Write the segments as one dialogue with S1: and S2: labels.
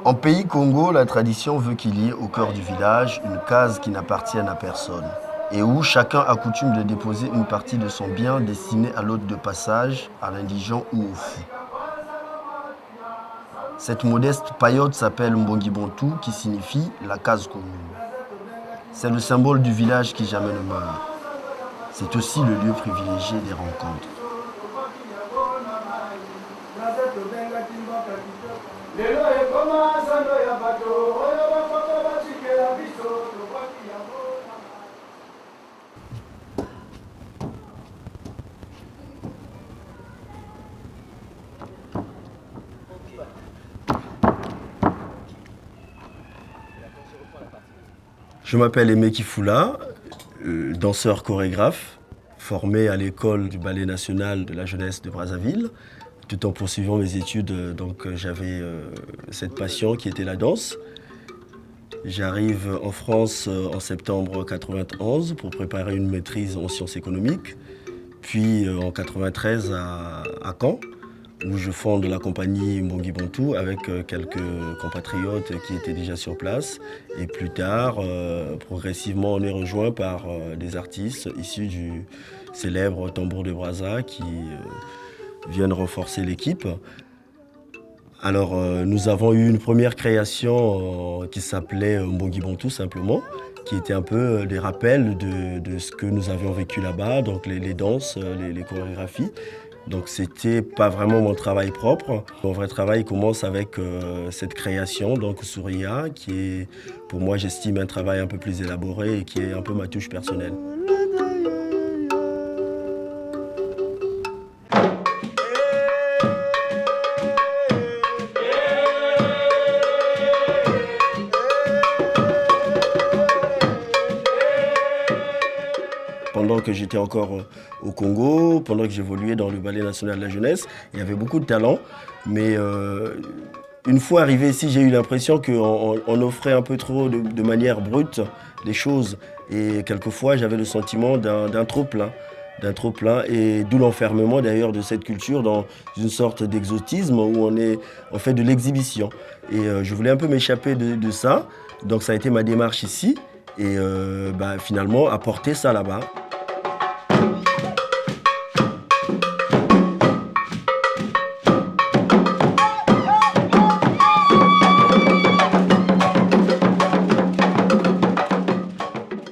S1: En pays Congo, la tradition veut qu'il y ait au cœur du village une case qui n'appartienne à personne et où chacun a coutume de déposer une partie de son bien destiné à l'hôte de passage, à l'indigent ou au fou. Cette modeste paillote s'appelle Mbongi Bontou, qui signifie la case commune. C'est le symbole du village qui jamais ne meurt. C'est aussi le lieu privilégié des rencontres. Je m'appelle Aimé Kifula, danseur chorégraphe, formé à l'école du Ballet national de la jeunesse de Brazzaville. Tout en poursuivant mes études, j'avais cette passion qui était la danse. J'arrive en France en septembre 1991 pour préparer une maîtrise en sciences économiques, puis en 1993 à Caen, où je fonde la compagnie Mbongi Bontou avec quelques compatriotes qui étaient déjà sur place. Et plus tard, progressivement, on est rejoint par des artistes issus du célèbre Tambour de Brazza qui viennent renforcer l'équipe. Alors, nous avons eu une première création qui s'appelait Mbongi Bontou simplement, qui était un peu des rappels de ce que nous avions vécu là-bas, donc les danses, les chorégraphies. Donc c'était pas vraiment mon travail propre. Mon vrai travail commence avec cette création, donc Souria, qui est pour moi j'estime un travail un peu plus élaboré et qui est un peu ma touche personnelle. Pendant que j'étais encore au Congo, pendant que j'évoluais dans le Ballet national de la jeunesse, il y avait beaucoup de talent. Mais une fois arrivé ici, j'ai eu l'impression qu'on offrait un peu trop de manière brute les choses. Et quelquefois, j'avais le sentiment d'un trop-plein. Et d'où l'enfermement d'ailleurs de cette culture dans une sorte d'exotisme où on fait de l'exhibition. Et je voulais un peu m'échapper de ça. Donc ça a été ma démarche ici. Et finalement, apporter ça là-bas.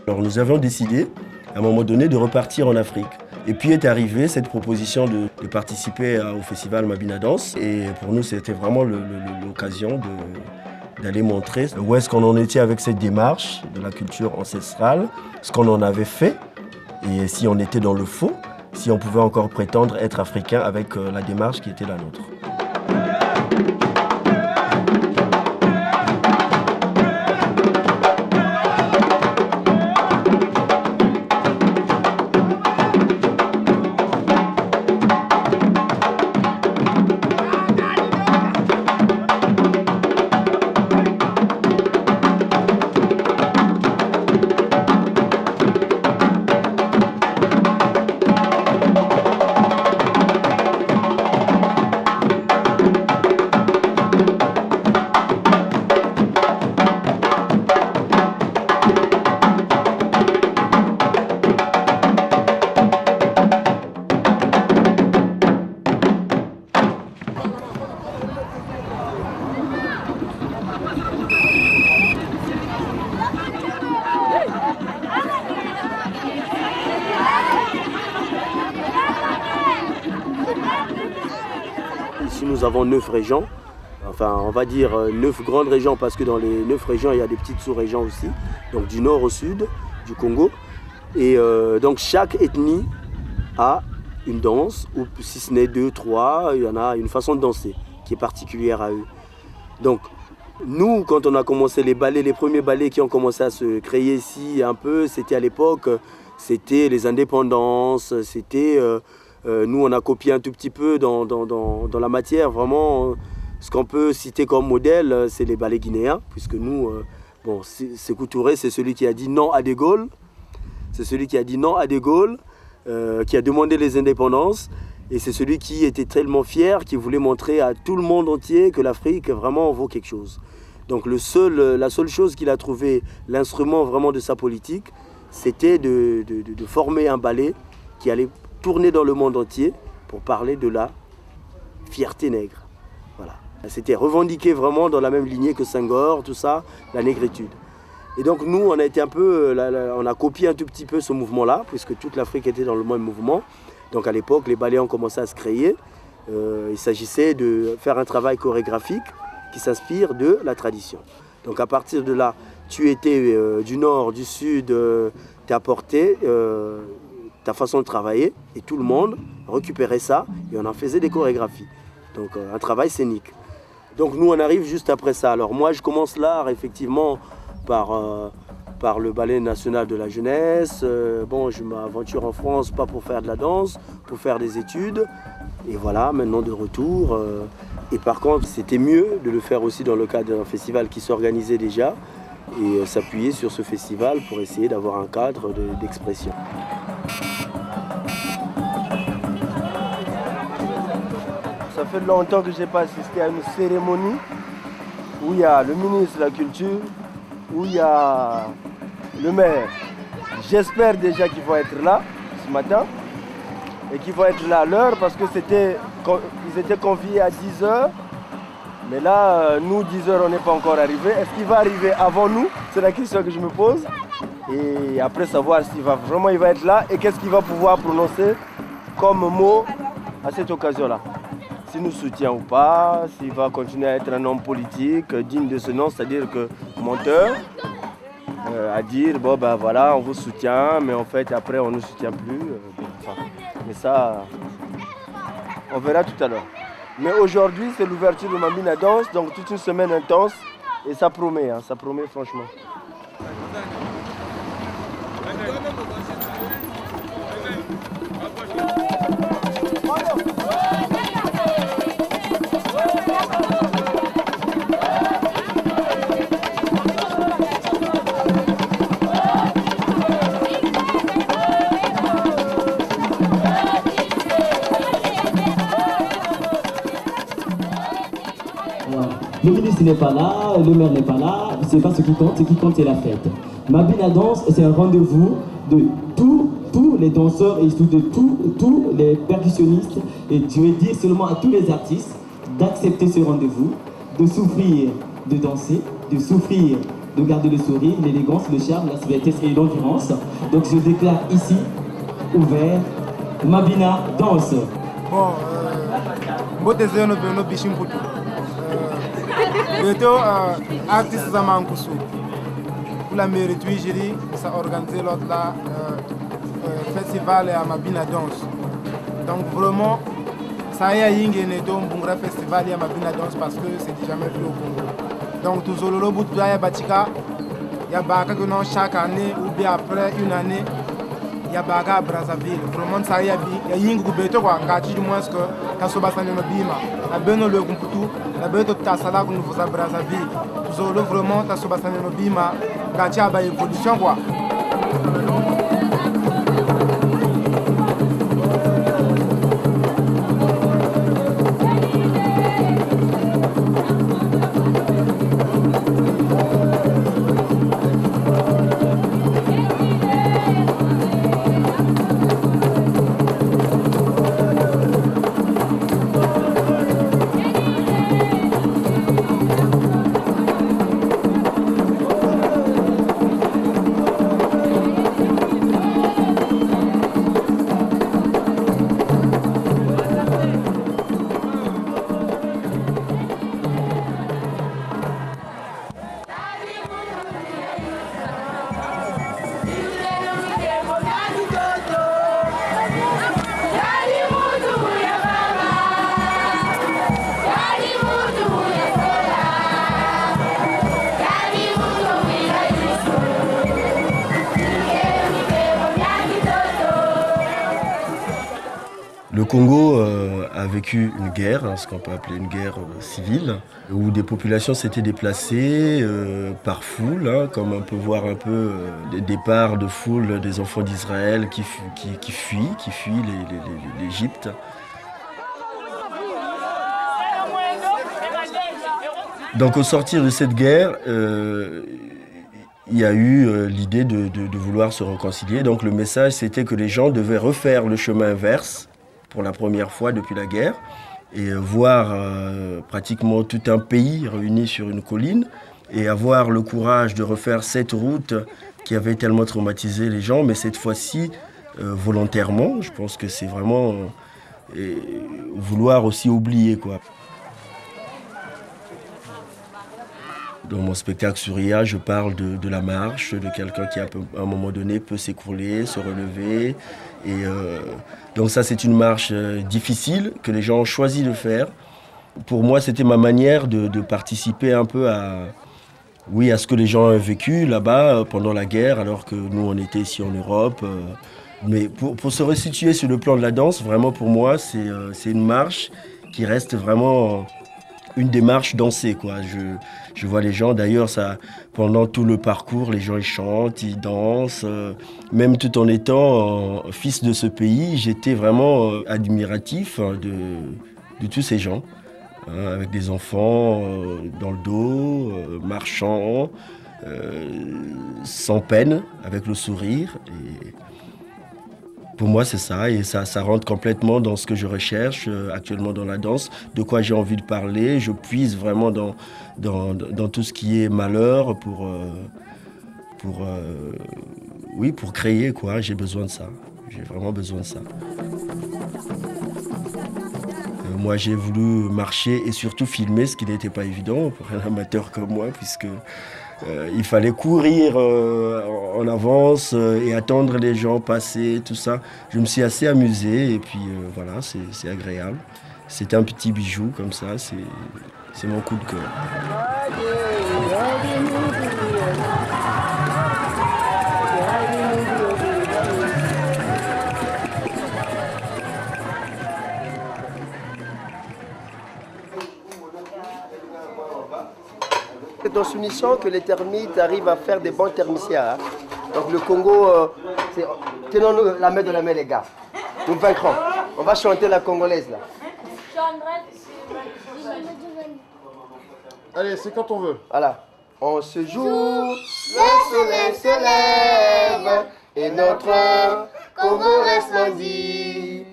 S1: Alors nous avions décidé, à un moment donné, de repartir en Afrique. Et puis est arrivée cette proposition de participer au festival Mabina Danse. Et pour nous, c'était vraiment l'occasion d'aller montrer où est-ce qu'on en était avec cette démarche de la culture ancestrale, ce qu'on en avait fait, et si on était dans le faux, si on pouvait encore prétendre être africain avec la démarche qui était la nôtre. Ici, nous avons 9 régions, enfin on va dire 9 grandes régions parce que dans les 9 régions, il y a des petites sous-régions aussi, donc du nord au sud du Congo. Et donc chaque ethnie a une danse, ou si ce n'est 2, 3, il y en a une façon de danser qui est particulière à eux. Donc nous, quand on a commencé les ballets, les premiers ballets qui ont commencé à se créer ici un peu, c'était à l'époque, c'était les indépendances, c'était... nous, on a copié un tout petit peu dans la matière. Vraiment, ce qu'on peut citer comme modèle, c'est les ballets guinéens, puisque nous, Sékou Touré, c'est celui qui a dit non à De Gaulle. C'est celui qui a dit non à De Gaulle, qui a demandé les indépendances. Et c'est celui qui était tellement fier, qui voulait montrer à tout le monde entier que l'Afrique vraiment vaut quelque chose. Donc la seule chose qu'il a trouvé, l'instrument vraiment de sa politique, c'était de former un ballet qui allait tourner dans le monde entier pour parler de la fierté nègre. Voilà. C'était revendiqué vraiment dans la même lignée que Senghor, tout ça, la négritude. Et donc nous, on a été un peu, on a copié un tout petit peu ce mouvement-là, puisque toute l'Afrique était dans le même mouvement. Donc à l'époque, les ballets ont commencé à se créer. Il s'agissait de faire un travail chorégraphique qui s'inspire de la tradition. Donc à partir de là, tu étais du nord, du sud, tu as apporté ta façon de travailler et tout le monde récupérait ça et on en faisait des chorégraphies. Donc un travail scénique. Donc nous, on arrive juste après ça. Alors moi, je commence l'art effectivement par le Ballet national de la jeunesse. Bon, je m'aventure en France, pas pour faire de la danse, pour faire des études. Et voilà, maintenant de retour. Et par contre, c'était mieux de le faire aussi dans le cadre d'un festival qui s'organisait déjà et s'appuyer sur ce festival pour essayer d'avoir un cadre d'expression. Ça fait longtemps que je n'ai pas assisté à une cérémonie où il y a le ministre de la Culture, où il y a le maire. J'espère déjà qu'ils vont être là ce matin et qu'ils vont être là à l'heure parce qu'ils étaient conviés à 10h. Mais là, nous, 10h, on n'est pas encore arrivé. Est-ce qu'il va arriver avant nous? C'est la question que je me pose. Et après, savoir s'il va vraiment être là et qu'est-ce qu'il va pouvoir prononcer comme mot à cette occasion-là. S'il nous soutient ou pas, s'il va continuer à être un homme politique digne de ce nom, c'est-à-dire que menteur, à dire bon ben voilà, on vous soutient, mais en fait après on ne nous soutient plus. Mais ça, on verra tout à l'heure. Mais aujourd'hui, c'est l'ouverture de Mabina Danse, donc toute une semaine intense, et ça promet franchement.
S2: Le ministre n'est pas là, le maire n'est pas là, c'est pas ce qui compte c'est la fête. Mabina Danse, c'est un rendez-vous de tous les danseurs et surtout de tous les percussionnistes, et je vais dire seulement à tous les artistes d'accepter ce rendez-vous, de souffrir de danser, de souffrir de garder le sourire, l'élégance, le charme, la souveraineté et l'endurance. Donc je déclare ici, ouvert, Mabina Danse.
S3: Bon, moi désire nos bichim pour tout. Bientôt, artistes à Mankousou. Pour la mairie de Tuigiri, ça a organisé l'autre là, festival à Mabina Danse. Donc vraiment, ça y est, il y a un vrai festival à Mabina Danse parce que c'est jamais vu au Congo. Donc tout le bout de la Batika, il y a Baka que non chaque année ou bien après une année, il y a Baka à Brazzaville. Vraiment, ça y est, il y a un groupe quoi, gâti du moins que quand ça va s'en bima. La bonne le groupe la bonne ta sala que nous faisons à Brazzaville. Tout le vraiment, ta ça va s'en bima, gâti à évolution quoi.
S1: Congo a vécu une guerre, hein, ce qu'on peut appeler une guerre civile, où des populations s'étaient déplacées par foule, hein, comme on peut voir un peu des départs de foule des enfants d'Israël qui fuient l'Égypte. Donc au sortir de cette guerre, il y a eu l'idée de vouloir se réconcilier. Donc le message, c'était que les gens devaient refaire le chemin inverse pour la première fois depuis la guerre et voir pratiquement tout un pays réuni sur une colline et avoir le courage de refaire cette route qui avait tellement traumatisé les gens, mais cette fois-ci volontairement. Je pense que c'est vraiment vouloir aussi oublier, quoi. Dans mon spectacle sur IA, je parle de la marche, de quelqu'un qui à un moment donné peut s'écrouler, se relever. Et donc ça, c'est une marche difficile que les gens ont choisi de faire. Pour moi, c'était ma manière de participer un peu à ce que les gens ont vécu là-bas pendant la guerre, alors que nous, on était ici en Europe. Mais pour se resituer sur le plan de la danse, vraiment pour moi, c'est une marche qui reste vraiment une démarche dansée, quoi. Je vois les gens, d'ailleurs, pendant tout le parcours, les gens ils chantent, ils dansent. Même tout en étant fils de ce pays, j'étais vraiment admiratif de tous ces gens, hein, avec des enfants dans le dos, marchant, sans peine, avec le sourire. Et pour moi, c'est ça, et ça rentre complètement dans ce que je recherche actuellement dans la danse, de quoi j'ai envie de parler. Je puise vraiment dans tout ce qui est malheur pour créer, quoi. J'ai besoin de ça, j'ai vraiment besoin de ça. Moi, j'ai voulu marcher et surtout filmer, ce qui n'était pas évident pour un amateur comme moi, puisque il fallait courir en avance et attendre les gens passer, tout ça. Je me suis assez amusé et puis voilà, c'est agréable. C'est un petit bijou comme ça, c'est mon coup de cœur.
S4: C'est dans soumission que les termites arrivent à faire des bons thermiciens. Hein. Donc le Congo, tenons-nous la main de la main les gars. Nous vaincrons. On va chanter la congolaise là.
S5: Allez, c'est quand on veut.
S4: Voilà. On se joue, le soleil se lève et notre Congo resplendit.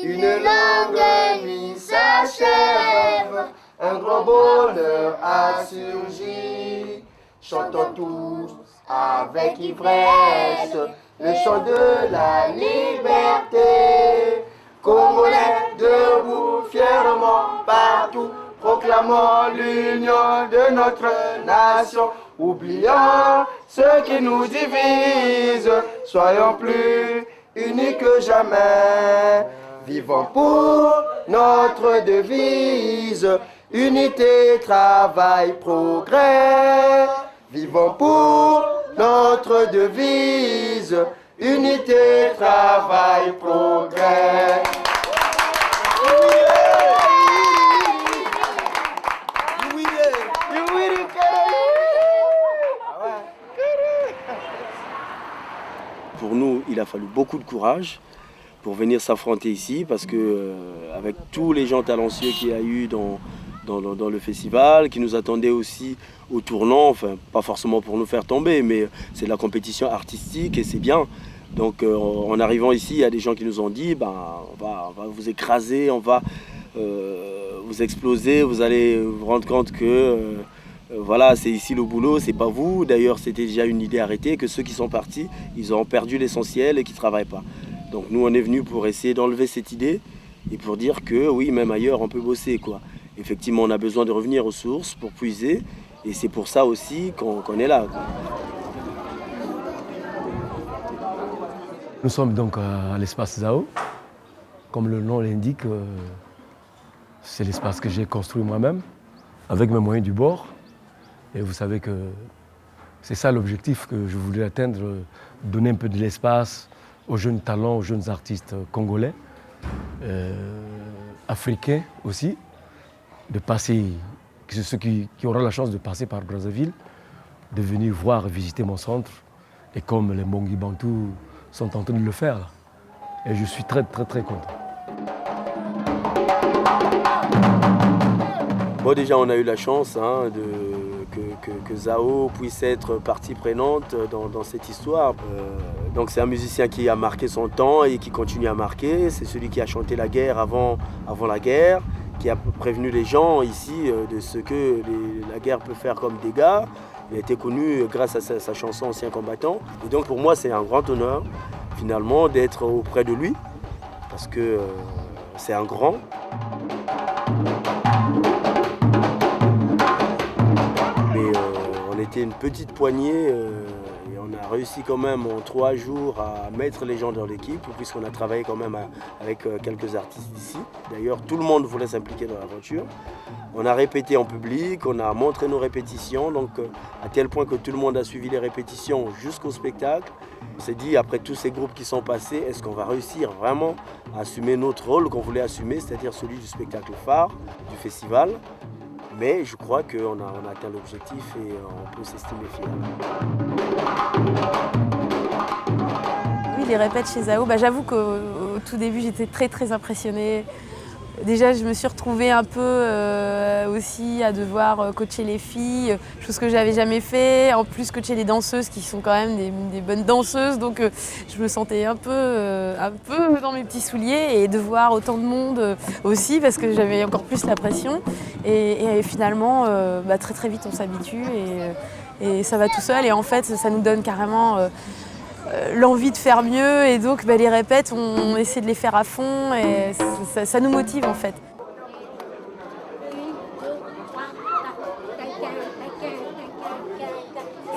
S4: Une longue nuit s'achève. Un grand bonheur a surgi, chantons tous avec ivresse le chant de la liberté. Congolais debout fièrement partout, proclamant l'union de notre nation. Oublions ce qui nous divise, soyons plus unis que jamais. Vivons pour notre devise. Unité, travail, progrès. Vivons pour notre devise. Unité, travail, progrès.
S1: Pour nous, il a fallu beaucoup de courage pour venir s'affronter ici, parce que avec tous les gens talentueux qu'il y a eu dans le festival, qui nous attendaient aussi au tournant, enfin pas forcément pour nous faire tomber, mais c'est de la compétition artistique et c'est bien. Donc en arrivant ici, il y a des gens qui nous ont dit on va vous écraser, on va vous exploser, vous allez vous rendre compte que voilà, c'est ici le boulot, c'est pas vous. D'ailleurs, c'était déjà une idée arrêtée, que ceux qui sont partis, ils ont perdu l'essentiel et qui ne travaillent pas. Donc nous, on est venus pour essayer d'enlever cette idée et pour dire que oui, même ailleurs, on peut bosser, quoi. Effectivement, on a besoin de revenir aux sources pour puiser, et c'est pour ça aussi qu'on est là, quoi.
S6: Nous sommes donc à l'espace Zao. Comme le nom l'indique, c'est l'espace que j'ai construit moi-même, avec mes moyens du bord. Et vous savez que c'est ça l'objectif que je voulais atteindre, donner un peu de l'espace aux jeunes talents, aux jeunes artistes congolais, africains aussi, de passer, ceux qui auront la chance de passer par Brazzaville, de venir voir, visiter mon centre, et comme les Mbongi Bantou sont en train de le faire. Là. Et je suis très content.
S1: Bon, déjà, on a eu la chance que Zao puisse être partie prenante dans cette histoire. Donc c'est un musicien qui a marqué son temps et qui continue à marquer. C'est celui qui a chanté la guerre avant la guerre, qui a prévenu les gens ici de ce que la guerre peut faire comme dégâts. Il a été connu grâce à sa chanson Ancien combattant. Et donc pour moi, c'est un grand honneur, finalement, d'être auprès de lui, parce que c'est un grand. Mais on était une petite poignée et on a réussi quand même en 3 jours à mettre les gens dans l'équipe, puisqu'on a travaillé quand même avec quelques artistes d'ici. D'ailleurs, tout le monde voulait s'impliquer dans l'aventure. On a répété en public, on a montré nos répétitions, donc à tel point que tout le monde a suivi les répétitions jusqu'au spectacle. On s'est dit, après tous ces groupes qui sont passés, est-ce qu'on va réussir vraiment à assumer notre rôle qu'on voulait assumer, c'est-à-dire celui du spectacle phare, du festival. Mais je crois qu'on a atteint l'objectif et on peut s'estimer fier.
S5: Oui, les répètes chez Zao, j'avoue qu'au tout début, j'étais très impressionnée. Déjà, je me suis retrouvée un peu aussi à devoir coacher les filles, chose que j'avais jamais fait. En plus, coacher les danseuses qui sont quand même des bonnes danseuses. Donc, je me sentais un peu dans mes petits souliers et de voir autant de monde aussi parce que j'avais encore plus la pression. Et finalement, très vite, on s'habitue et ça va tout seul. Et en fait, ça nous donne carrément l'envie de faire mieux et donc les répètes, on essaie de les faire à fond et ça nous motive en fait.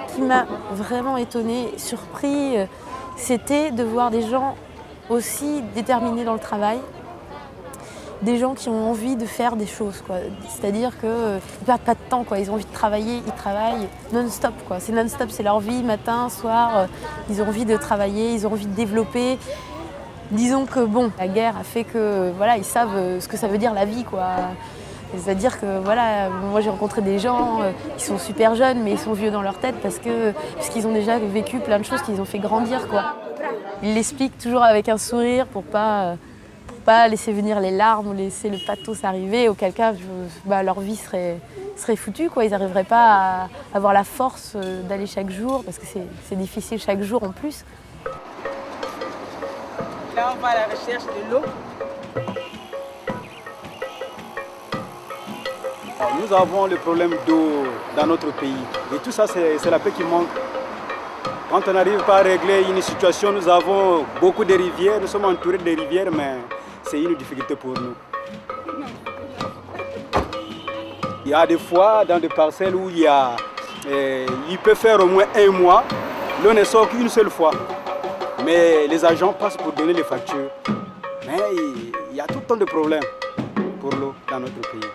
S5: Ce qui m'a vraiment étonnée, surpris, c'était de voir des gens aussi déterminés dans le travail, des gens qui ont envie de faire des choses, quoi. C'est-à-dire qu'ils ne perdent pas de temps, quoi. Ils ont envie de travailler, ils travaillent non-stop, quoi. C'est non-stop, c'est leur vie, matin, soir. Ils ont envie de travailler, ils ont envie de développer. Disons que la guerre a fait que ils savent ce que ça veut dire la vie, quoi. C'est-à-dire que moi j'ai rencontré des gens qui sont super jeunes, mais ils sont vieux dans leur tête puisqu'ils ont déjà vécu plein de choses qu'ils ont fait grandir, quoi. Ils l'expliquent toujours avec un sourire pour pas laisser venir les larmes ou laisser le pathos arriver, auquel cas leur vie serait foutue, quoi. Ils n'arriveraient pas à avoir la force d'aller chaque jour, parce que c'est difficile chaque jour en plus.
S7: Là, on va à la recherche de l'eau.
S8: Nous avons le problème d'eau dans notre pays. Et tout ça, c'est la paix qui manque. Quand on n'arrive pas à régler une situation, nous avons beaucoup de rivières, nous sommes entourés de rivières, mais c'est une difficulté pour nous. Il y a des fois dans des parcelles où il peut faire au moins 1 mois, l'eau ne sort qu'une seule fois. Mais les agents passent pour donner les factures. Mais il y a tout le temps de problèmes pour l'eau dans notre pays.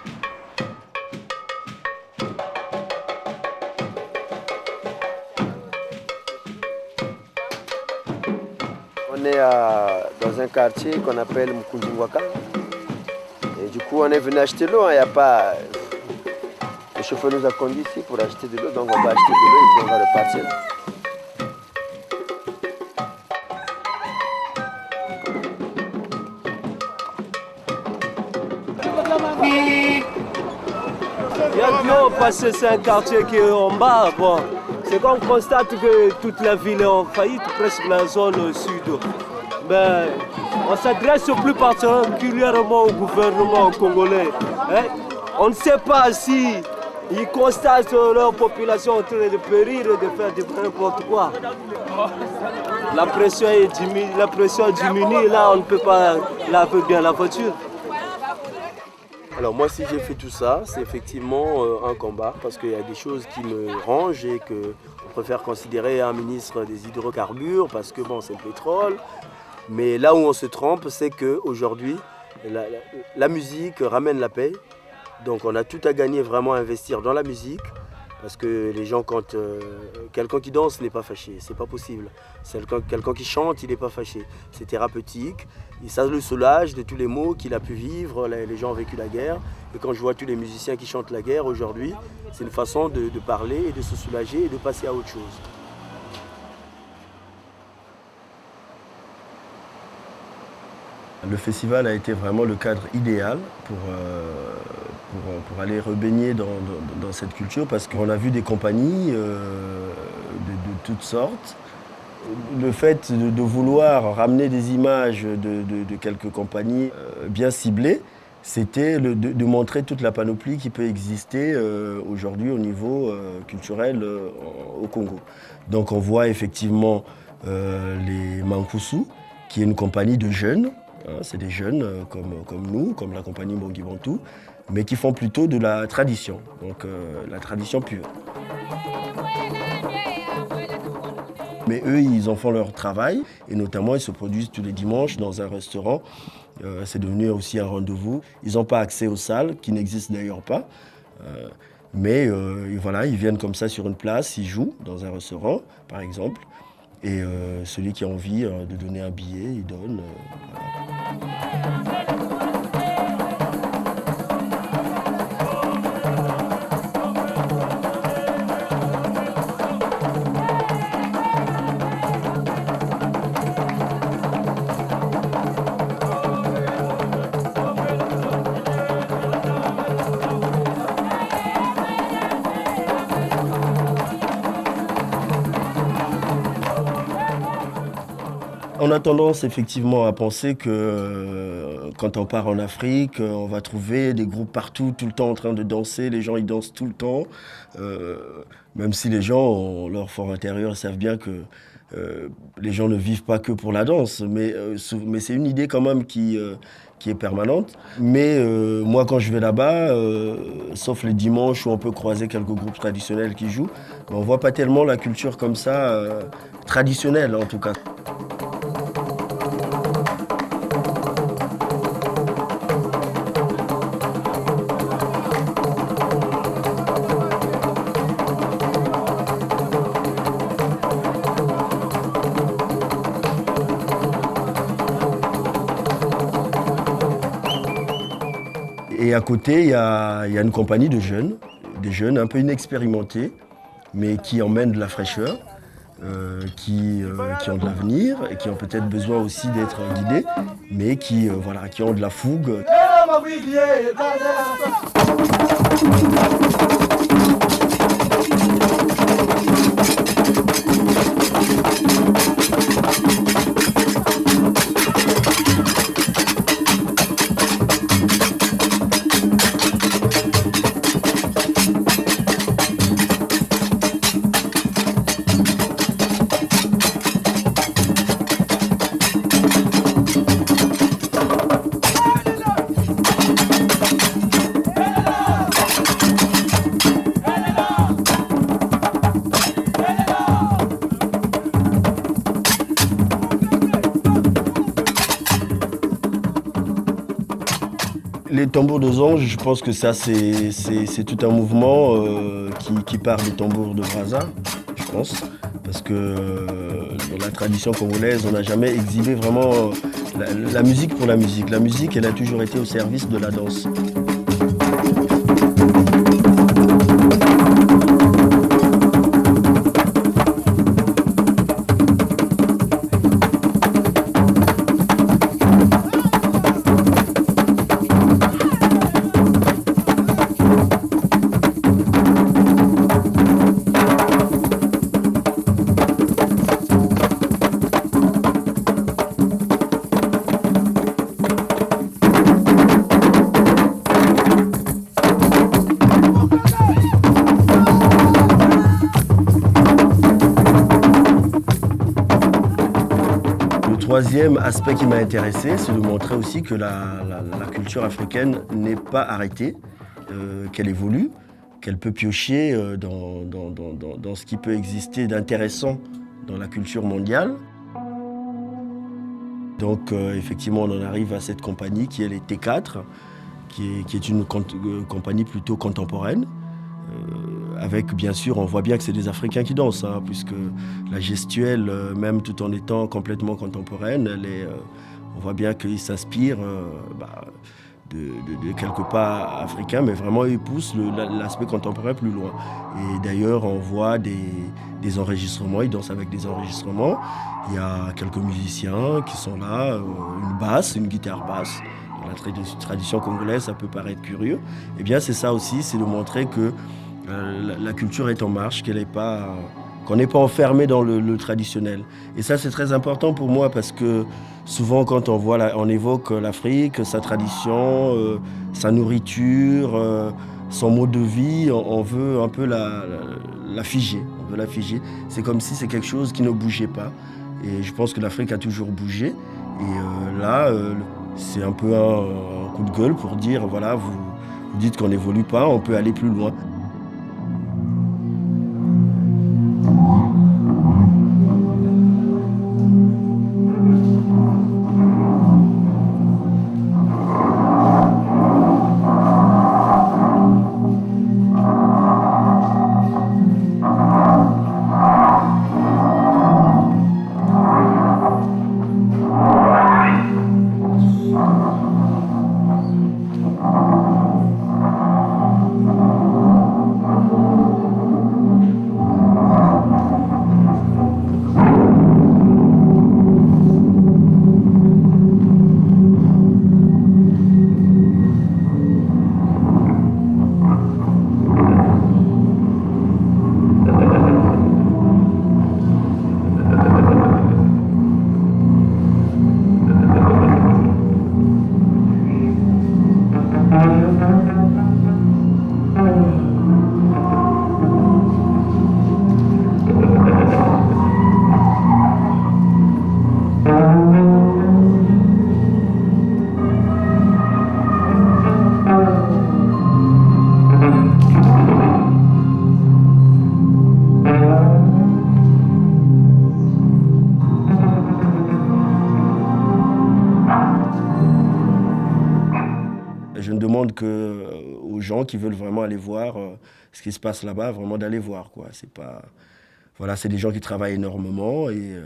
S4: On est dans un quartier qu'on appelle Mukundingwaka. Et du coup, on est venu acheter l'eau. Il n'y a pas... Le chauffeur nous a conduit ici pour acheter de l'eau. Donc on va acheter de l'eau et puis on va repartir.
S9: Il y a bien parce que c'est un quartier qui est en bas. Bon. C'est qu'on constate que toute la ville est en faillite, presque la zone sud. Mais on s'adresse plus particulièrement au gouvernement congolais. Hein? On ne sait pas si ils constatent leur population en train de périr et de faire n'importe quoi. La pression diminue, là on ne peut pas laver bien la voiture.
S1: Alors moi, si j'ai fait tout ça, c'est effectivement un combat, parce qu'il y a des choses qui me rangent et qu'on préfère considérer un ministre des hydrocarbures, parce que c'est le pétrole. Mais là où on se trompe, c'est qu'aujourd'hui, la musique ramène la paix. Donc on a tout à gagner vraiment à investir dans la musique, Parce que les gens, quand quelqu'un qui danse n'est pas fâché, c'est pas possible. Quelqu'un qui chante, il n'est pas fâché. C'est thérapeutique, et ça le soulage de tous les maux qu'il a pu vivre. Les gens ont vécu la guerre. Et quand je vois tous les musiciens qui chantent la guerre aujourd'hui, c'est une façon de parler et de se soulager et de passer à autre chose. Le festival a été vraiment le cadre idéal pour aller rebaigner dans cette culture, parce qu'on a vu des compagnies de toutes sortes. Le fait de vouloir ramener des images de quelques compagnies bien ciblées, c'était de montrer toute la panoplie qui peut exister aujourd'hui au niveau culturel au Congo. Donc on voit effectivement les Mankusu, qui est une compagnie de jeunes. C'est des jeunes comme nous, comme la compagnie Mbongi Bantou, mais qui font plutôt de la tradition, donc la tradition pure. Mais eux, ils en font leur travail, et notamment ils se produisent tous les dimanches dans un restaurant. C'est devenu aussi un rendez-vous. Ils n'ont pas accès aux salles, qui n'existent d'ailleurs pas. Mais voilà, ils viennent comme ça sur une place, ils jouent dans un restaurant, par exemple. Et celui qui a envie de donner un billet, il donne. On a tendance effectivement à penser que quand on part en Afrique, on va trouver des groupes partout, tout le temps en train de danser. Les gens, ils dansent tout le temps. Même si les gens, ont leur fort intérieur, savent bien que les gens ne vivent pas que pour la danse. Mais c'est une idée quand même qui est permanente. Mais moi, quand je vais là-bas, sauf les dimanches où on peut croiser quelques groupes traditionnels qui jouent, on ne voit pas tellement la culture comme ça, traditionnelle en tout cas. Et à côté, il y a une compagnie de jeunes, des jeunes un peu inexpérimentés, mais qui emmènent de la fraîcheur, qui ont de l'avenir et qui ont peut-être besoin aussi d'être guidés, mais qui ont de la fougue. Les tambours de Zonge, je pense que ça c'est tout un mouvement qui part des tambours de Brazza, je pense. Parce que dans la tradition congolaise, on n'a jamais exhibé vraiment la musique pour la musique. La musique, elle a toujours été au service de la danse. Le troisième aspect qui m'a intéressé, c'est de montrer aussi que la culture africaine n'est pas arrêtée, qu'elle évolue, qu'elle peut piocher dans ce qui peut exister d'intéressant dans la culture mondiale. Donc effectivement, on en arrive à cette compagnie qui est les T4, qui est une compagnie plutôt contemporaine, avec bien sûr, on voit bien que c'est des Africains qui dansent, hein, puisque la gestuelle, même tout en étant complètement contemporaine, on voit bien qu'ils s'inspirent de quelques pas africains, mais vraiment ils poussent l'aspect contemporain plus loin. Et d'ailleurs, on voit des enregistrements, ils dansent avec des enregistrements. Il y a quelques musiciens qui sont là, une basse, une guitare basse. Dans la tradition congolaise, ça peut paraître curieux. Eh bien, c'est ça aussi, c'est de montrer que la culture est en marche, qu'on n'est pas enfermé dans le traditionnel. Et ça, c'est très important pour moi parce que souvent, quand on évoque l'Afrique, sa tradition, sa nourriture, son mode de vie, on veut un peu la figer. On veut la figer. C'est comme si c'est quelque chose qui ne bougeait pas. Et je pense que l'Afrique a toujours bougé. Et là, c'est un peu un coup de gueule pour dire, voilà, vous dites qu'on n'évolue pas, on peut aller plus loin. Je demande aux gens qui veulent vraiment aller voir ce qui se passe là-bas, vraiment d'aller voir, quoi. C'est des gens qui travaillent énormément et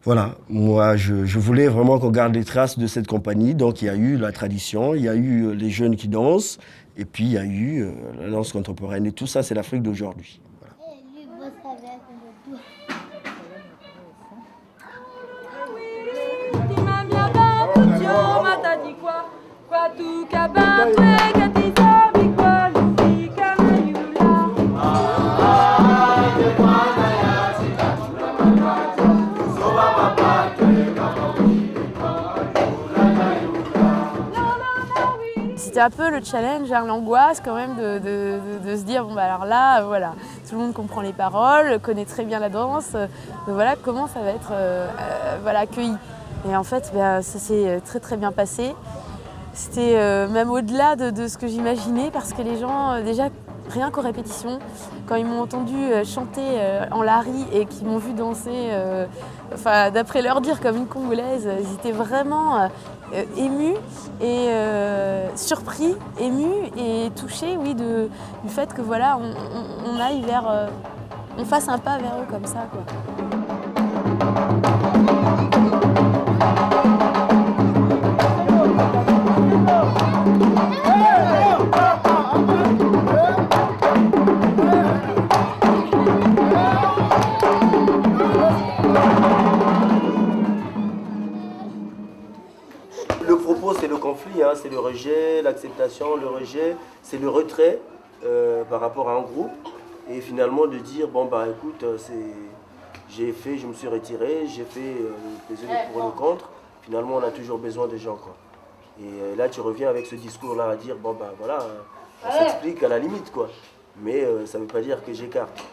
S1: voilà. Moi, je voulais vraiment qu'on garde les traces de cette compagnie. Donc, il y a eu la tradition, il y a eu les jeunes qui dansent et puis il y a eu la danse contemporaine. Et tout ça, c'est l'Afrique d'aujourd'hui. Voilà.
S5: C'était un peu le challenge, hein, l'angoisse quand même de se dire, bon bah alors là, voilà, tout le monde comprend les paroles, connaît très bien la danse, voilà, comment ça va être accueilli. Et en fait, ça s'est très très bien passé. C'était même au-delà de ce que j'imaginais parce que les gens, déjà, rien qu'aux répétitions, quand ils m'ont entendu chanter en lari et qu'ils m'ont vu danser, d'après leur dire comme une Congolaise, ils étaient vraiment émus et surpris, émus et touchés, oui, du fait que voilà, on aille on fasse un pas vers eux comme ça, quoi.
S1: Le propos, c'est le conflit, hein, c'est le rejet, l'acceptation, le rejet, c'est le retrait par rapport à un groupe. Et finalement de dire, bon bah écoute, je me suis retiré, j'ai fait peser le pour et le contre. Finalement, on a toujours besoin de gens, quoi. Et là, tu reviens avec ce discours-là à dire, bon bah voilà, on s'explique à la limite, quoi. Mais ça ne veut pas dire que j'écarte.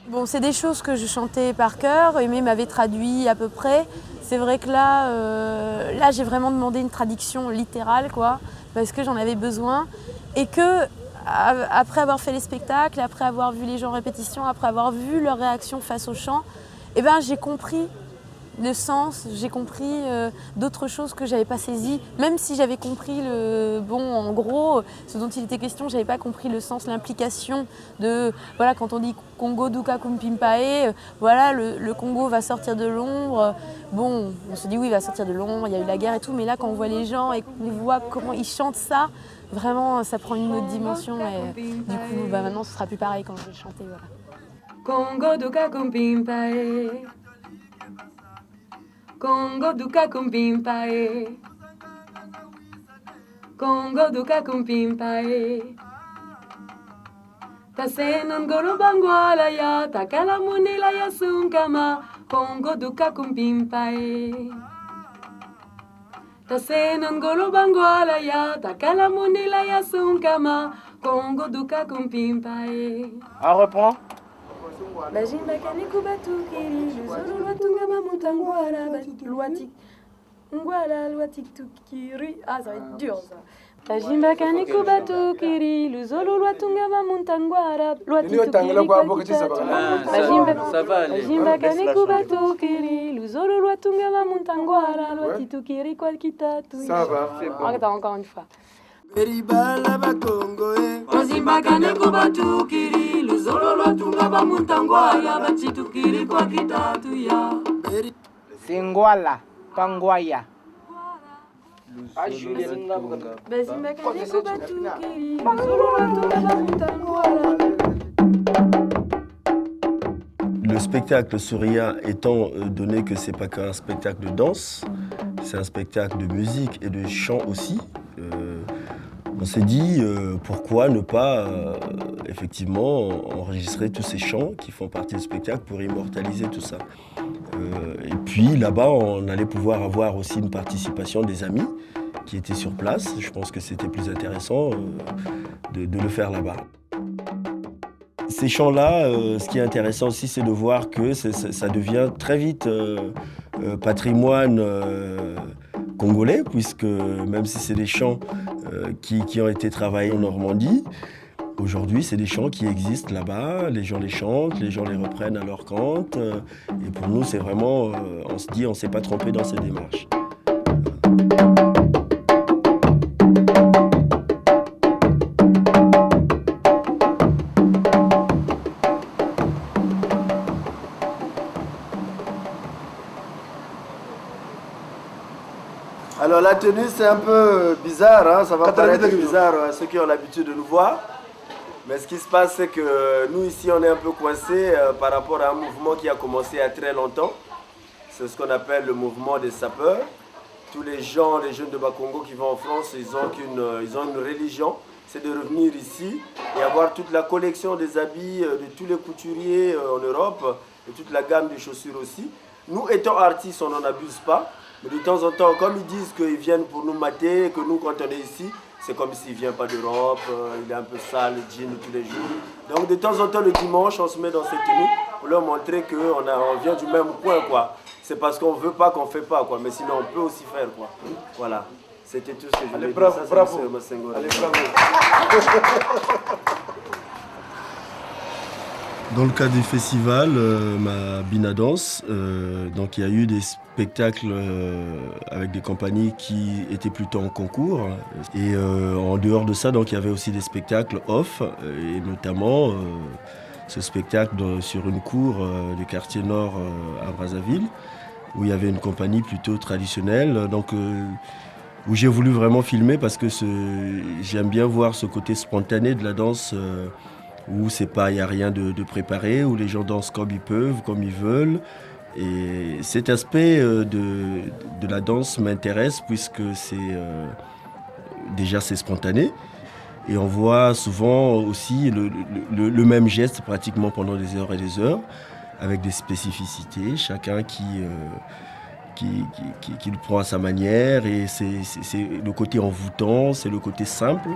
S5: Bon, c'est des choses que je chantais par cœur, Aimé m'avait traduit à peu près. C'est vrai que là j'ai vraiment demandé une traduction littérale, quoi, parce que j'en avais besoin. Et que, après avoir fait les spectacles, après avoir vu les gens en répétition, après avoir vu leur réaction face au chant, eh ben, j'ai compris le sens, j'ai compris d'autres choses que j'avais pas saisies. Même si j'avais compris en gros, ce dont il était question, j'avais pas compris le sens, l'implication de, voilà, quand on dit Congo Duka Kumpimpae, voilà, le Congo va sortir de l'ombre. Bon, on se dit oui, il va sortir de l'ombre, il y a eu la guerre et tout, mais là, quand on voit les gens et qu'on voit comment ils chantent ça, vraiment, ça prend une autre dimension. Et du coup, maintenant, ce sera plus pareil quand je vais chanter. Voilà.
S10: Congo Duka Kumpimpae. Congo Duka Kumpimpae. Congo Duka Kumpimpae. Tasenon golo bangwala ya takala munila ya sunkama. Congo Duka Kumpimpae. Tasenon golo bangwala ya takala munila ya sunkama. Congo Duka Kumpimpae.
S3: On reprend.
S10: Bajimba kaniku batukiri, luzolo lwatunga mamutangwala, lwatik tukiri. Ah, ça va être dur ça. Bajimba kaniku batukiri, luzolo lwatunga mamutangwala, lwatik tukiri kwa kitatu. Bajimba kaniku batukiri, luzolo lwatunga mamutangwala, lwatik tukiri kwa kitatu.
S3: Ça va, c'est bon.
S10: Attends, encore une fois.
S4: Beribala bakongoe.
S10: Bajimba kaniku batukiri, luzolo lwatunga mamutangwala, lwatik tukiri kwa kitatu ya.
S3: Singwala, Pangwaya.
S10: Bajimba kaniku batukiri, luzolo lwatunga mamutangwala.
S1: Le spectacle Soria étant donné que c'est pas qu'un spectacle de danse, c'est un spectacle de musique et de chant aussi. On s'est dit pourquoi ne pas effectivement enregistrer tous ces chants qui font partie du spectacle pour immortaliser tout ça. Et puis là-bas, on allait pouvoir avoir aussi une participation des amis qui étaient sur place. Je pense que c'était plus intéressant de le faire là-bas. Ces chants-là, ce qui est intéressant aussi, c'est de voir que ça devient très vite patrimoine congolais, puisque même si c'est des chants qui ont été travaillés en Normandie, aujourd'hui, c'est des chants qui existent là-bas, les gens les chantent, les gens les reprennent à leur compte. Et pour nous, c'est vraiment, on se dit, on ne s'est pas trompé dans ces démarches.
S4: Alors la tenue c'est un peu bizarre, hein? Ça va paraître bizarre à ceux qui ont l'habitude de nous voir. Mais ce qui se passe c'est que nous ici on est un peu coincés par rapport à un mouvement qui a commencé il y a très longtemps. C'est ce qu'on appelle le mouvement des sapeurs. Tous les gens, les jeunes de Bakongo qui vont en France, ils ont une religion, c'est de revenir ici et avoir toute la collection des habits de tous les couturiers en Europe et toute la gamme de chaussures aussi. Nous étant artistes, on n'en abuse pas. Mais de temps en temps, comme ils disent qu'ils viennent pour nous mater, que nous, quand on est ici, c'est comme s'il ne vient pas d'Europe, il est un peu sale, le jean tous les jours. Donc de temps en temps, le dimanche, on se met dans cette tenue pour leur montrer qu'on vient du même coin, quoi. C'est parce qu'on ne veut pas qu'on ne fait pas, quoi. Mais sinon, on peut aussi faire, quoi. Voilà. C'était tout ce que je voulais dire.
S3: Bravo,
S4: ça,
S3: bravo.
S4: Allez, bravo.
S1: Dans le cadre du festival, ma Bina Danse, donc il y a eu des spectacles avec des compagnies qui étaient plutôt en concours. Et en dehors de ça, donc il y avait aussi des spectacles off, et notamment ce spectacle sur une cour du quartier nord à Brazzaville, où il y avait une compagnie plutôt traditionnelle. Donc, où j'ai voulu vraiment filmer parce que j'aime bien voir ce côté spontané de la danse. Où il n'y a rien de préparé, où les gens dansent comme ils peuvent, comme ils veulent. Et cet aspect de la danse m'intéresse puisque déjà c'est spontané. Et on voit souvent aussi le même geste pratiquement pendant des heures et des heures, avec des spécificités, chacun qui le prend à sa manière. Et c'est le côté envoûtant, c'est le côté simple.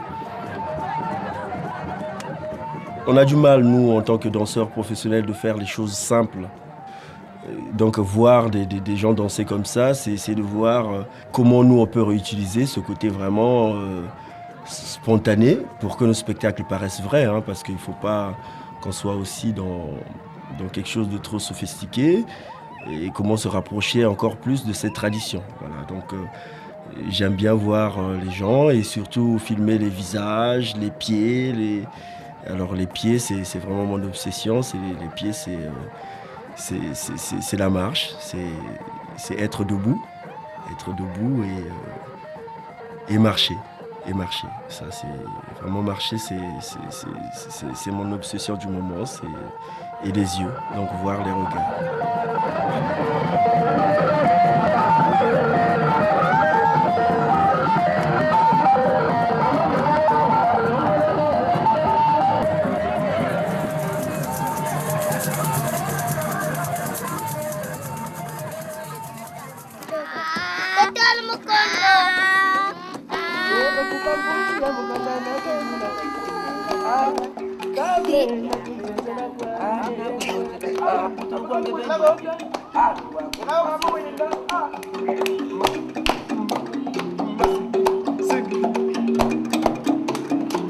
S1: On a du mal, nous, en tant que danseurs professionnels, de faire les choses simples. Donc voir des gens danser comme ça, c'est de voir comment nous, on peut réutiliser ce côté vraiment spontané pour que nos spectacles paraissent vrais, hein, parce qu'il ne faut pas qu'on soit aussi dans quelque chose de trop sophistiqué. et comment se rapprocher encore plus de cette tradition. Voilà, donc j'aime bien voir les gens et surtout filmer les visages, les pieds. Alors les pieds, c'est vraiment mon obsession. Les pieds, c'est la marche, c'est être debout et marcher. Ça, c'est vraiment marcher, c'est mon obsession du moment, et les yeux, donc voir les regards.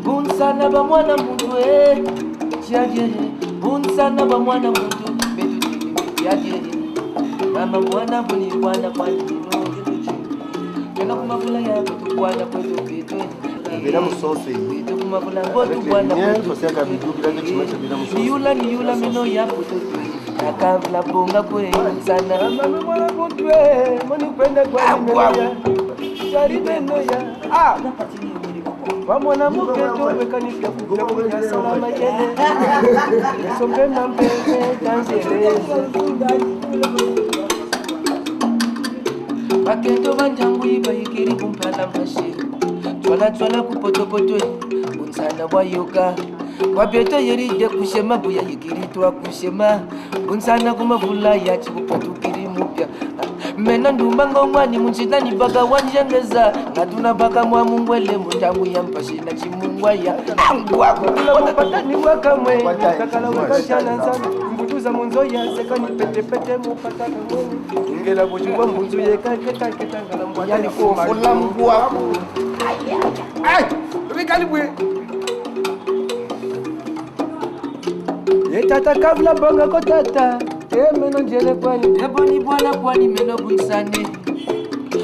S11: Bunsana ba mwana muntu tiaje bunsana ba mwana muntu betu tiaje mama mwana buni bwana kwani no kena kumavula ya betu bwana kwetu betu
S4: Bila musose
S11: betu kumavula botu bwana ni yula mino ya betu akavla bonga kwe sana mama mwana muntu moni kwenda kwa mimi jaride no ya Vamona muketo wekanika kuja salama yene Sombe mambele tanzereze Baketo banjangu ibayikiri kumpala mbashi Twala kupotopoto unsana wa yoga Wabeto yeride kushema buya yikiri twa kushema Unsana kumavula ya chikupatukiri mupya Mena ndumbango mwani munchitani baka wanjengeza Natuna baka mwa mungwele mutangu ya mpashina chimungwaya Kula wapatani wakamwe Kakala wakachana sana Mbutuza munzoya sekani pete pete mupatana mwini Ingela bujuwa mbunzu ye kake tangala mwani Yani kufula mbuwaku Ay! Rikali bwe Tata kavla bonga ko tata meno njele kwani eboni bwana kwani meno buisane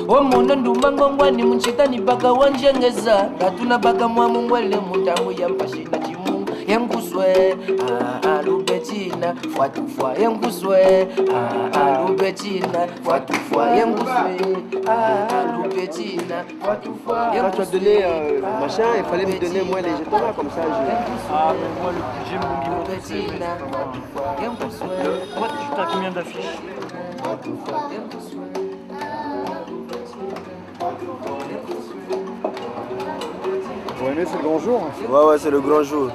S11: omondo ndumba ngongwani munchitani baka wanjengeza ngatuna baka mwa mungwele mutangu ya mpashina chimungu yenguswe alubetina fatufwa yenguswe alubetina fatufwa yenguswe alubetina fatufwa
S4: Quand tu as donné machin, il fallait me donner moi les jetons là comme ça.
S12: Mais moi j'aime Bongi c'est moi tu as combien d'affiches?
S13: Vous aimez, c'est le grand jour?
S1: Ouais, c'est le grand jour.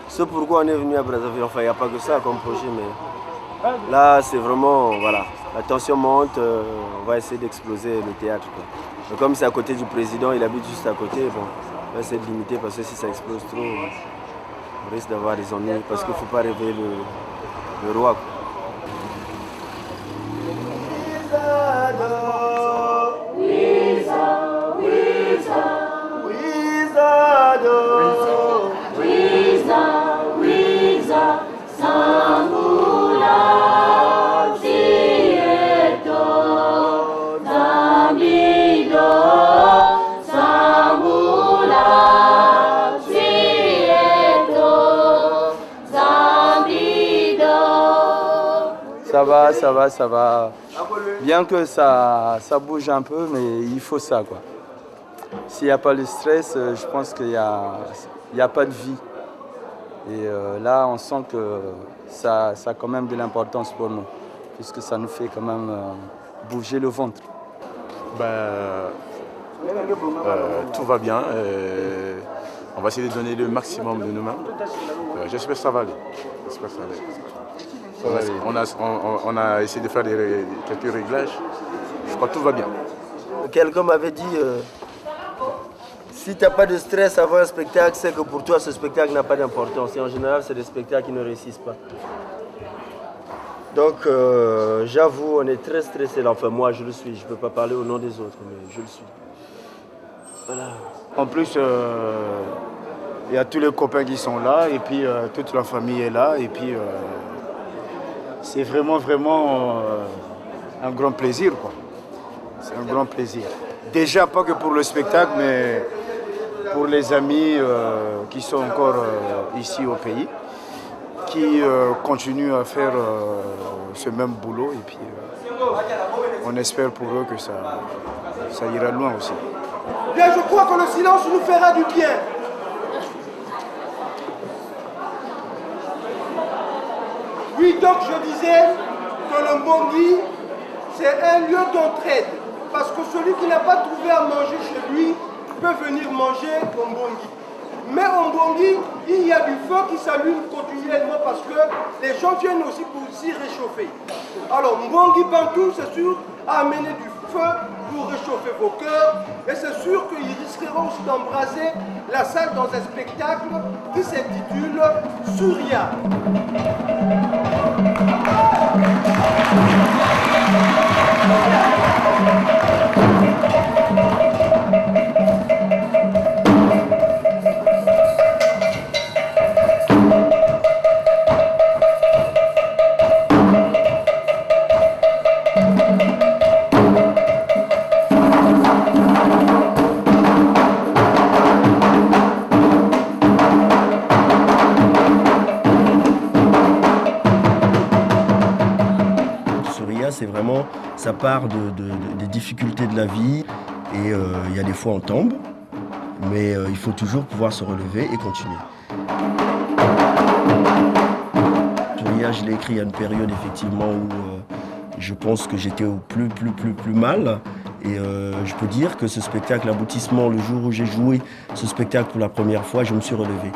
S1: C'est pourquoi on est venu à Brazzaville. Enfin, il n'y a pas que ça comme projet, mais là, c'est vraiment, voilà, la tension monte, on va essayer d'exploser le théâtre, quoi. Mais comme c'est à côté du président, il habite juste à côté, bon, on va essayer de limiter parce que si ça explose trop, on risque d'avoir des ennuis parce qu'il ne faut pas rêver le roi, quoi.
S14: Ça va. Bien que ça bouge un peu, mais il faut ça, quoi. S'il n'y a pas le stress, je pense qu'il n'y a pas de vie. Et là, on sent que ça a quand même de l'importance pour nous, puisque ça nous fait quand même bouger le ventre.
S13: Tout va bien. On va essayer de donner le maximum de nous-mêmes. J'espère que ça va aller. On a essayé de faire quelques réglages. Je crois que tout va bien.
S1: Quelqu'un m'avait dit, si tu n'as pas de stress avant un spectacle, c'est que pour toi ce spectacle n'a pas d'importance. Et en général, c'est des spectacles qui ne réussissent pas. Donc j'avoue, on est très stressé. Enfin moi je le suis, je ne peux pas parler au nom des autres, mais je le suis. Voilà.
S13: En plus, il y a tous les copains qui sont là, et puis toute la famille est là, et puis c'est vraiment
S15: un grand plaisir, quoi. C'est un grand plaisir. Déjà, pas que pour le spectacle, mais pour les amis qui sont encore ici au pays, qui continuent à faire ce même boulot. Et puis, on espère pour eux que ça ira loin aussi.
S16: Bien, je crois que le silence nous fera du bien. Oui, donc je disais que le Mbongi, c'est un lieu d'entraide. Parce que celui qui n'a pas trouvé à manger chez lui peut venir manger au Mbongi. Mais au Mbongi, il y a du feu qui s'allume continuellement parce que les gens viennent aussi pour s'y réchauffer. Alors Mbongi Bantou, c'est sûr, a amené du feu pour réchauffer vos cœurs. Et c'est sûr qu'ils risqueront aussi d'embraser la salle dans un spectacle qui s'intitule Souria.
S1: C'est vraiment, ça part des difficultés de la vie et il y a des fois on tombe, mais il faut toujours pouvoir se relever et continuer. Souria, je l'ai écrit à une période effectivement où je pense que j'étais au plus mal et je peux dire que ce spectacle, l'aboutissement, le jour où j'ai joué ce spectacle pour la première fois, je me suis relevé.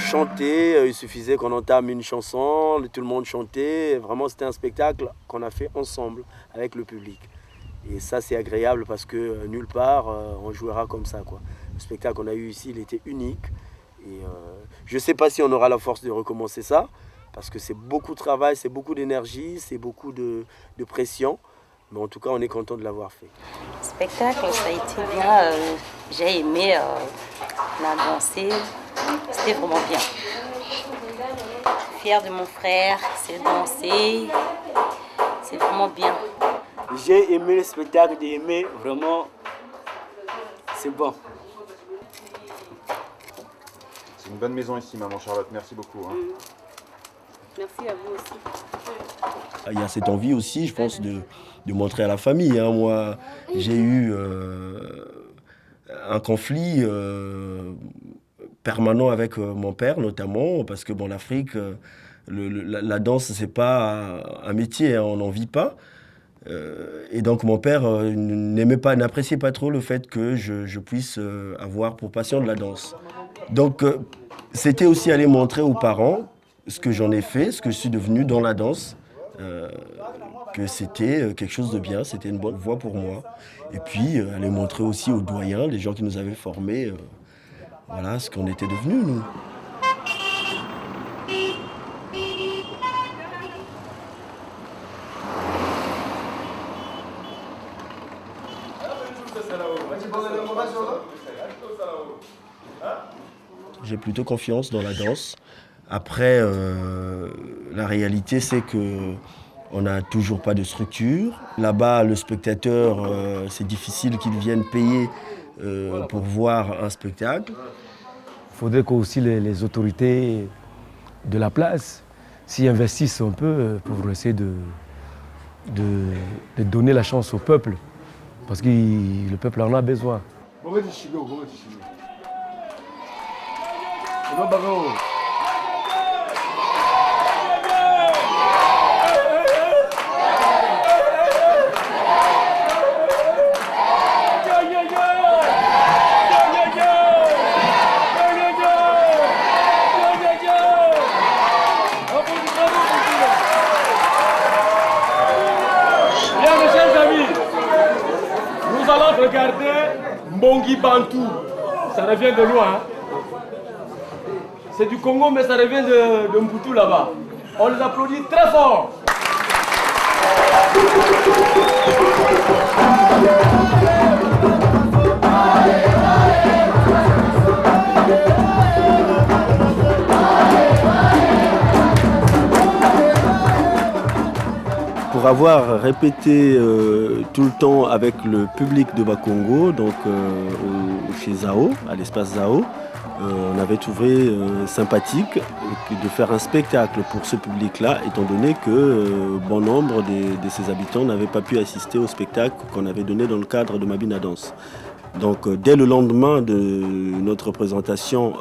S1: chanter, il suffisait qu'on entame une chanson, tout le monde chantait. Vraiment, c'était un spectacle qu'on a fait ensemble avec le public. Et ça, c'est agréable parce que nulle part, on jouera comme ça, quoi. Le spectacle qu'on a eu ici, il était unique. Et je ne sais pas si on aura la force de recommencer ça, parce que c'est beaucoup de travail, c'est beaucoup d'énergie, c'est beaucoup de pression. Mais en tout cas, on est content de l'avoir fait.
S17: Le spectacle, ça a été bien. J'ai aimé la danser. C'était vraiment bien. Fière de mon frère, c'est danser. C'est vraiment bien.
S18: J'ai aimé le spectacle, j'ai aimé vraiment. C'est bon.
S19: C'est une bonne maison ici, maman Charlotte. Merci beaucoup. Hein.
S17: Merci à vous aussi.
S1: Il y a cette envie aussi, je pense, de montrer à la famille. Hein. Moi, j'ai eu un conflit permanent avec mon père, notamment, parce que l'Afrique, la danse, c'est pas un métier, hein, on n'en vit pas. Et donc mon père n'appréciait pas trop le fait que je puisse avoir pour passion de la danse. Donc c'était aussi aller montrer aux parents ce que j'en ai fait, ce que je suis devenu dans la danse, que c'était quelque chose de bien, c'était une bonne voie pour moi. Et puis aller montrer aussi aux doyens, les gens qui nous avaient formés, voilà ce qu'on était devenus, nous. J'ai plutôt confiance dans la danse. Après, la réalité, c'est qu'on n'a toujours pas de structure. Là-bas, le spectateur, c'est difficile qu'il vienne payer pour voir un spectacle.
S6: Il faudrait qu'aussi les autorités de la place s'y investissent un peu pour essayer de donner la chance au peuple. Parce que le peuple en a besoin.
S9: Bien, mes chers amis, nous allons regarder Mbongi Bantou. Ça revient de loin. Hein? C'est du Congo, mais ça revient de Mputu là-bas. On les applaudit très fort.
S1: Pour avoir répété tout le temps avec le public de Bakongo, donc chez Zao, à l'espace Zao, on avait trouvé sympathique de faire un spectacle pour ce public-là, étant donné que bon nombre de ses habitants n'avaient pas pu assister au spectacle qu'on avait donné dans le cadre de Mabina Danse. Donc dès le lendemain de notre présentation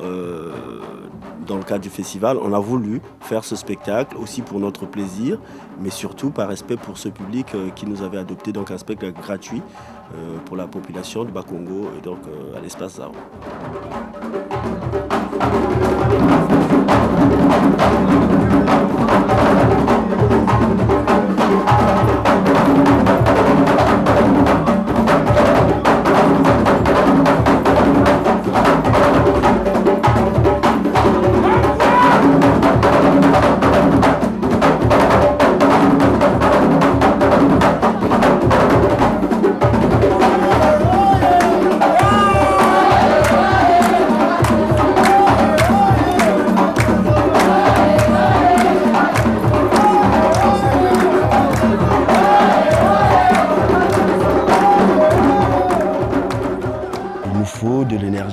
S1: dans le cadre du festival, on a voulu faire ce spectacle aussi pour notre plaisir, mais surtout par respect pour ce public qui nous avait adopté, donc un spectacle gratuit pour la population de Bakongo et donc à l'espace Zao.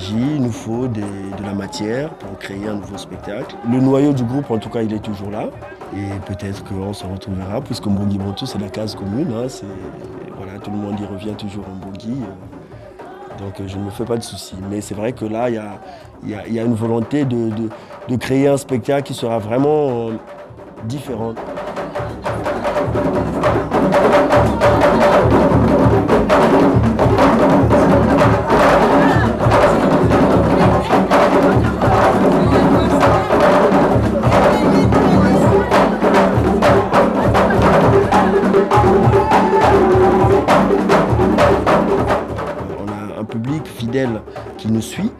S1: Il nous faut de la matière pour créer un nouveau spectacle. Le noyau du groupe, en tout cas, il est toujours là. Et peut-être qu'on se retrouvera, puisque Mbongi Bantou, c'est la case commune. Hein, voilà, tout le monde y revient toujours en Mbongi. Donc je ne me fais pas de soucis. Mais c'est vrai que là, il y a une volonté de créer un spectacle qui sera vraiment différent. fidèle qui nous suit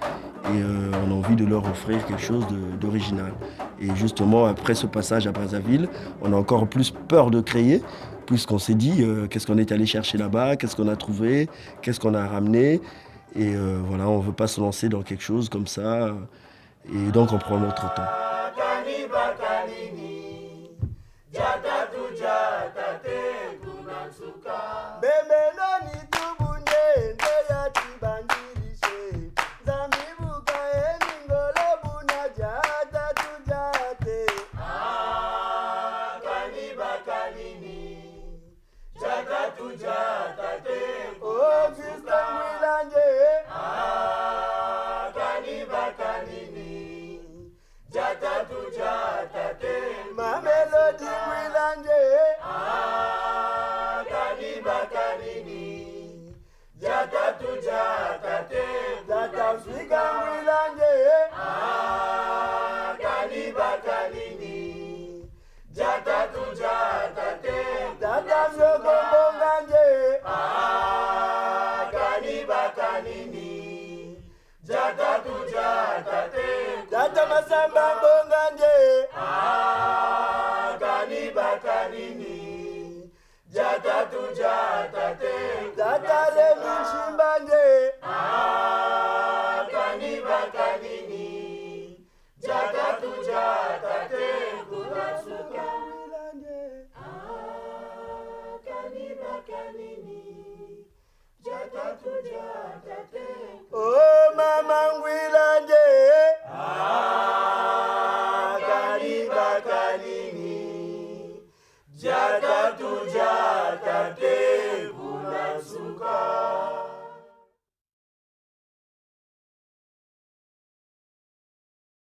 S1: et on a envie de leur offrir quelque chose d'original. Et justement, après ce passage à Brazzaville, on a encore plus peur de créer, puisqu'on s'est dit qu'est-ce qu'on est allé chercher là-bas, qu'est-ce qu'on a trouvé, qu'est-ce qu'on a ramené. Et voilà, on ne veut pas se lancer dans quelque chose comme ça. Et donc, on prend notre temps.
S20: Oh mama ngwilanje kaniba kanini jata tuja